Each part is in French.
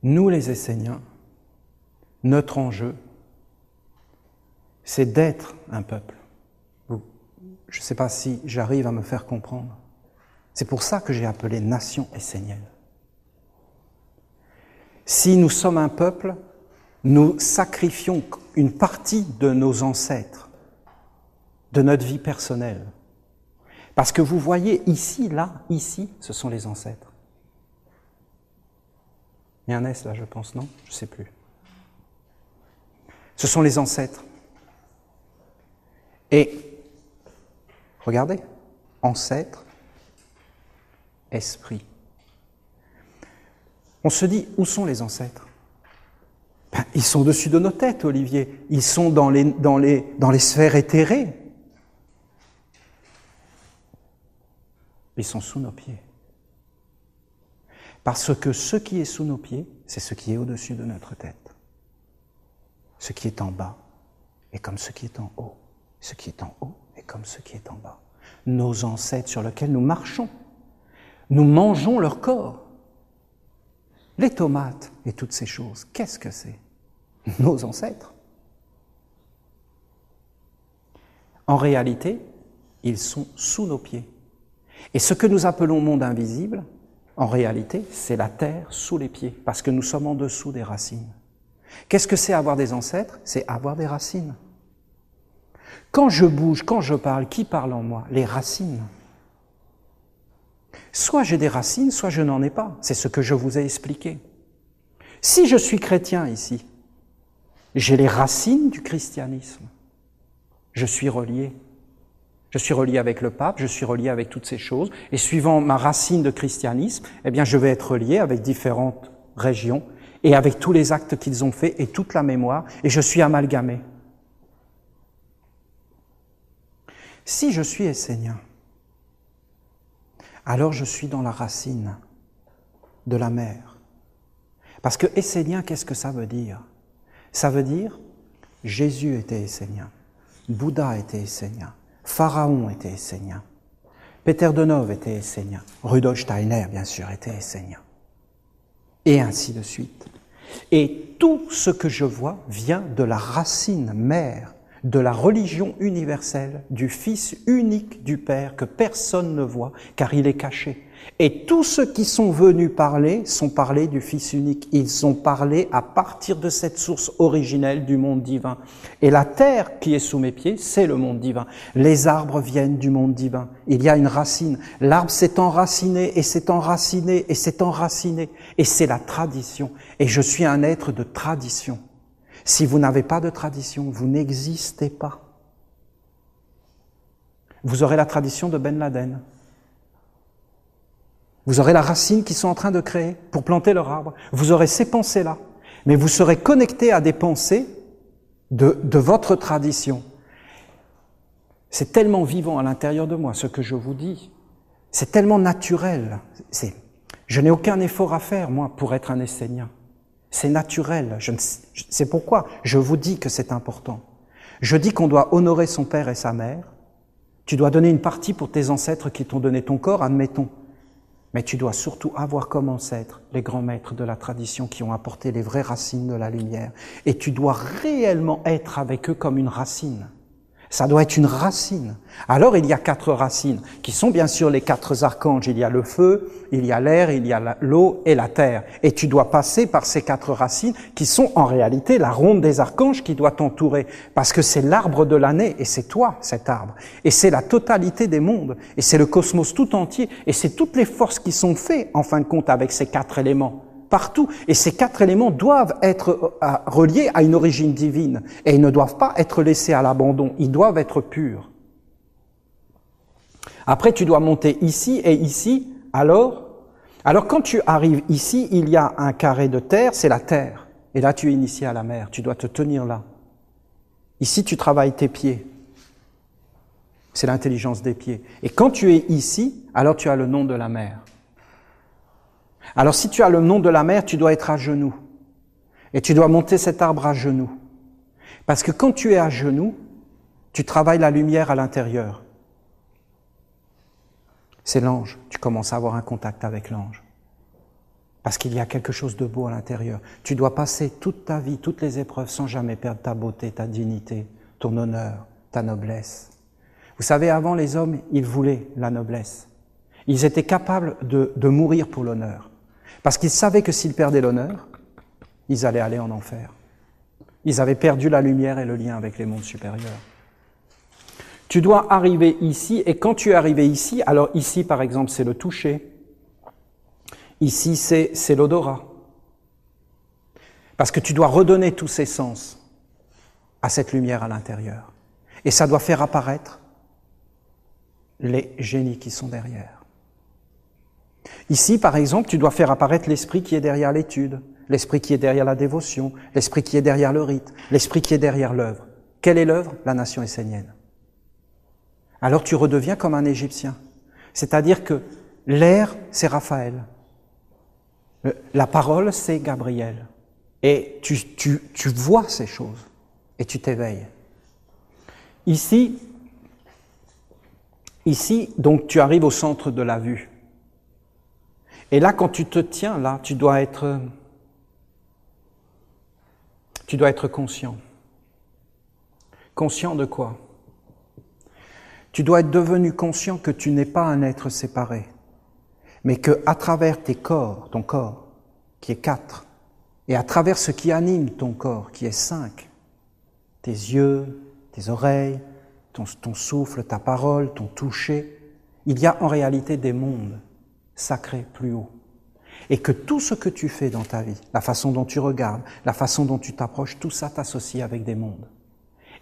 Nous les Esséniens, notre enjeu, c'est d'être un peuple. Je ne sais pas si j'arrive à me faire comprendre. C'est pour ça que j'ai appelé nation essénienne. Si nous sommes un peuple, nous sacrifions une partie de nos ancêtres, de notre vie personnelle. Parce que vous voyez ici, là, ici, ce sont les ancêtres. Il y a un S là, je pense, non? Je ne sais plus. Ce sont les ancêtres. Et, regardez, ancêtres, esprit. On se dit, où sont les ancêtres? Ben, ils sont au-dessus de nos têtes, Olivier. Ils sont dans les sphères éthérées. Ils sont sous nos pieds. Parce que ce qui est sous nos pieds, c'est ce qui est au-dessus de notre tête. Ce qui est en bas est comme ce qui est en haut. Ce qui est en haut est comme ce qui est en bas. Nos ancêtres sur lesquels nous marchons, nous mangeons leur corps. Les tomates et toutes ces choses, qu'est-ce que c'est? Nos ancêtres. En réalité, ils sont sous nos pieds. Et ce que nous appelons monde invisible, en réalité, c'est la terre sous les pieds, parce que nous sommes en dessous des racines. Qu'est-ce que c'est avoir des ancêtres? C'est avoir des racines. Quand je bouge, quand je parle, qui parle en moi? Les racines. Soit j'ai des racines, soit je n'en ai pas. C'est ce que je vous ai expliqué. Si je suis chrétien ici, j'ai les racines du christianisme. Je suis relié. Je suis relié avec le pape, je suis relié avec toutes ces choses. Et suivant ma racine de christianisme, eh bien, je vais être relié avec différentes régions et avec tous les actes qu'ils ont faits et toute la mémoire. Et je suis amalgamé. Si je suis essénien, alors je suis dans la racine de la mer. Parce que essénien, qu'est-ce que ça veut dire? Ça veut dire Jésus était essénien, Bouddha était essénien, Pharaon était essénien, Peter Denov était essénien, Rudolf Steiner, bien sûr, était essénien. Et ainsi de suite. Et tout ce que je vois vient de la racine mère, de la religion universelle, du Fils unique du Père, que personne ne voit, car il est caché. Et tous ceux qui sont venus parler sont parlés du Fils unique. Ils ont parlé à partir de cette source originelle du monde divin. Et la terre qui est sous mes pieds, c'est le monde divin. Les arbres viennent du monde divin. Il y a une racine. L'arbre s'est enraciné et s'est enraciné et s'est enraciné. Et c'est la tradition. Et je suis un être de tradition. Si vous n'avez pas de tradition, vous n'existez pas. Vous aurez la tradition de Ben Laden. Vous aurez la racine qu'ils sont en train de créer pour planter leur arbre. Vous aurez ces pensées-là. Mais vous serez connecté à des pensées de votre tradition. C'est tellement vivant à l'intérieur de moi, ce que je vous dis. C'est tellement naturel. Je n'ai aucun effort à faire, moi, pour être un essénien. C'est naturel. C'est pourquoi je vous dis que c'est important. Je dis qu'on doit honorer son père et sa mère. Tu dois donner une partie pour tes ancêtres qui t'ont donné ton corps, admettons. Mais tu dois surtout avoir comme ancêtres les grands maîtres de la tradition qui ont apporté les vraies racines de la lumière. Et tu dois réellement être avec eux comme une racine. Ça doit être une racine. Alors il y a 4 racines, qui sont bien sûr les 4 archanges. Il y a le feu, il y a l'air, il y a l'eau et la terre. Et tu dois passer par ces 4 racines, qui sont en réalité la ronde des archanges qui doit t'entourer. Parce que c'est l'arbre de l'année, et c'est toi, cet arbre. Et c'est la totalité des mondes, et c'est le cosmos tout entier, et c'est toutes les forces qui sont faites, en fin de compte, avec ces 4 éléments. Partout. Et ces 4 éléments doivent être reliés à une origine divine. Et ils ne doivent pas être laissés à l'abandon. Ils doivent être purs. Après, tu dois monter ici et ici. Alors quand tu arrives ici, il y a un carré de terre, c'est la terre. Et là, tu es initié à la mer. Tu dois te tenir là. Ici, tu travailles tes pieds. C'est l'intelligence des pieds. Et quand tu es ici, alors tu as le nom de la mer. Alors si tu as le nom de la mer, tu dois être à genoux. Et tu dois monter cet arbre à genoux. Parce que quand tu es à genoux, tu travailles la lumière à l'intérieur. C'est l'ange. Tu commences à avoir un contact avec l'ange. Parce qu'il y a quelque chose de beau à l'intérieur. Tu dois passer toute ta vie, toutes les épreuves, sans jamais perdre ta beauté, ta dignité, ton honneur, ta noblesse. Vous savez, avant, les hommes, ils voulaient la noblesse. Ils étaient capables de mourir pour l'honneur. Parce qu'ils savaient que s'ils perdaient l'honneur, ils allaient aller en enfer. Ils avaient perdu la lumière et le lien avec les mondes supérieurs. Tu dois arriver ici, et quand tu es arrivé ici, alors ici, par exemple, c'est le toucher. Ici, c'est l'odorat. Parce que tu dois redonner tous ces sens à cette lumière à l'intérieur. Et ça doit faire apparaître les génies qui sont derrière. Ici, par exemple, tu dois faire apparaître l'esprit qui est derrière l'étude, l'esprit qui est derrière la dévotion, l'esprit qui est derrière le rite, l'esprit qui est derrière l'œuvre. Quelle est l'œuvre? La nation essénienne. Alors tu redeviens comme un Égyptien. C'est-à-dire que l'air, c'est Raphaël. La parole, c'est Gabriel. Et tu vois ces choses et tu t'éveilles. Ici, donc, tu arrives au centre de la vue. Et là, quand tu te tiens, là, tu dois être conscient. Conscient de quoi? Tu dois être devenu conscient que tu n'es pas un être séparé, mais que à travers tes corps, ton corps, qui est 4, et à travers ce qui anime ton corps, qui est 5, tes yeux, tes oreilles, ton souffle, ta parole, ton toucher, il y a en réalité des mondes sacrés plus hauts. Et que tout ce que tu fais dans ta vie, la façon dont tu regardes, la façon dont tu t'approches, tout ça t'associe avec des mondes.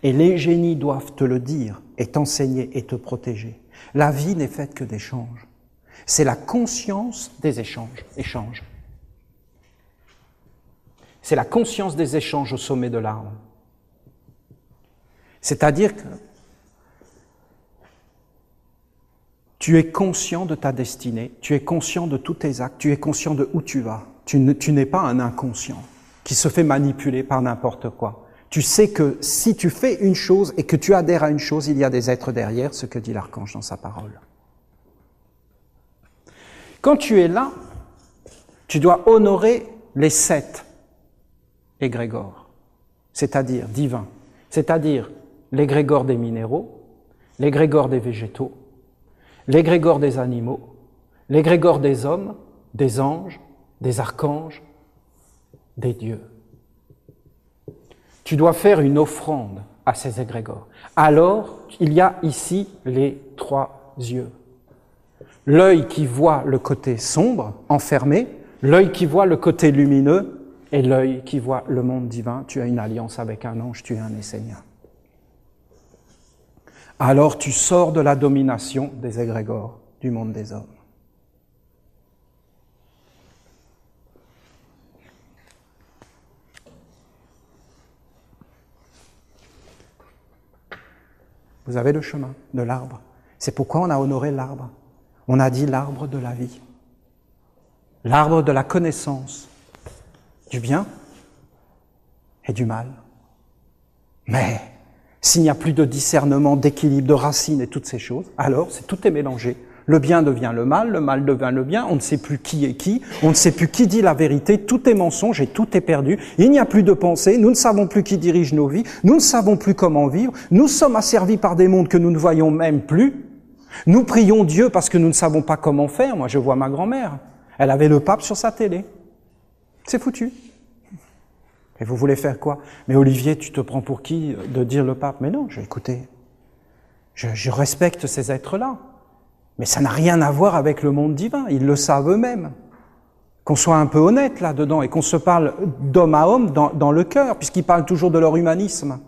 Et les génies doivent te le dire et t'enseigner et te protéger. La vie n'est faite que d'échanges. C'est la conscience des échanges. C'est la conscience des échanges au sommet de l'arbre. C'est-à-dire que tu es conscient de ta destinée, tu es conscient de tous tes actes, tu es conscient de où tu vas. Tu n'es pas un inconscient qui se fait manipuler par n'importe quoi. Tu sais que si tu fais une chose et que tu adhères à une chose, il y a des êtres derrière, ce que dit l'archange dans sa parole. Quand tu es là, tu dois honorer les 7 égrégores, c'est-à-dire divins, c'est-à-dire l'égrégore des minéraux, l'égrégore des végétaux, l'égrégore des animaux, l'égrégore des hommes, des anges, des archanges, des dieux. Tu dois faire une offrande à ces égrégores. Alors, il y a ici les 3 yeux. L'œil qui voit le côté sombre, enfermé, l'œil qui voit le côté lumineux, et l'œil qui voit le monde divin. Tu as une alliance avec un ange, tu es un essénien. Alors tu sors de la domination des égrégores du monde des hommes. Vous avez le chemin de l'arbre. C'est pourquoi on a honoré l'arbre. On a dit l'arbre de la vie. L'arbre de la connaissance du bien et du mal. Mais s'il n'y a plus de discernement, d'équilibre, de racines et toutes ces choses, alors tout est mélangé. Le bien devient le mal devient le bien, on ne sait plus qui est qui, on ne sait plus qui dit la vérité, tout est mensonge et tout est perdu. Il n'y a plus de pensée, nous ne savons plus qui dirige nos vies, nous ne savons plus comment vivre, nous sommes asservis par des mondes que nous ne voyons même plus. Nous prions Dieu parce que nous ne savons pas comment faire. Moi, je vois ma grand-mère, elle avait le pape sur sa télé. C'est foutu. Et vous voulez faire quoi? Mais Olivier, tu te prends pour qui de dire le pape? Mais non, écoutez, je respecte ces êtres-là. Mais ça n'a rien à voir avec le monde divin, ils le savent eux-mêmes. Qu'on soit un peu honnête là-dedans et qu'on se parle d'homme à homme dans le cœur, puisqu'ils parlent toujours de leur humanisme.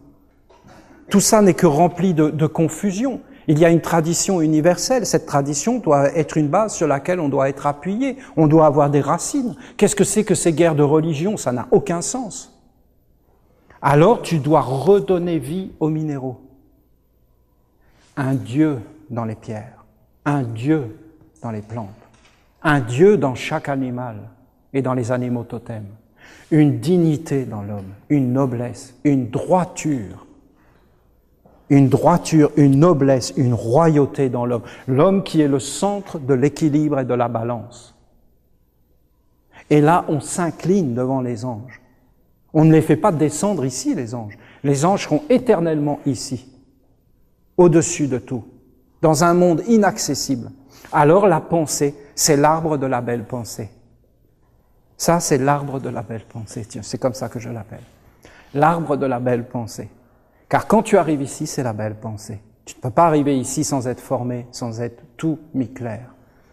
Tout ça n'est que rempli de confusion. Il y a une tradition universelle, cette tradition doit être une base sur laquelle on doit être appuyé, on doit avoir des racines. Qu'est-ce que c'est que ces guerres de religion? Ça n'a aucun sens. Alors tu dois redonner vie aux minéraux. Un Dieu dans les pierres, un Dieu dans les plantes, un Dieu dans chaque animal et dans les animaux totems, une dignité dans l'homme, une noblesse, une droiture, une noblesse, une royauté dans l'homme, l'homme qui est le centre de l'équilibre et de la balance. Et là, on s'incline devant les anges. On ne les fait pas descendre ici, les anges. Les anges seront éternellement ici, au-dessus de tout, dans un monde inaccessible. Alors la pensée, c'est l'arbre de la belle pensée. Ça, c'est l'arbre de la belle pensée. Tiens, c'est comme ça que je l'appelle. L'arbre de la belle pensée. Car quand tu arrives ici, c'est la belle pensée. Tu ne peux pas arriver ici sans être formé, sans être tout mis clair.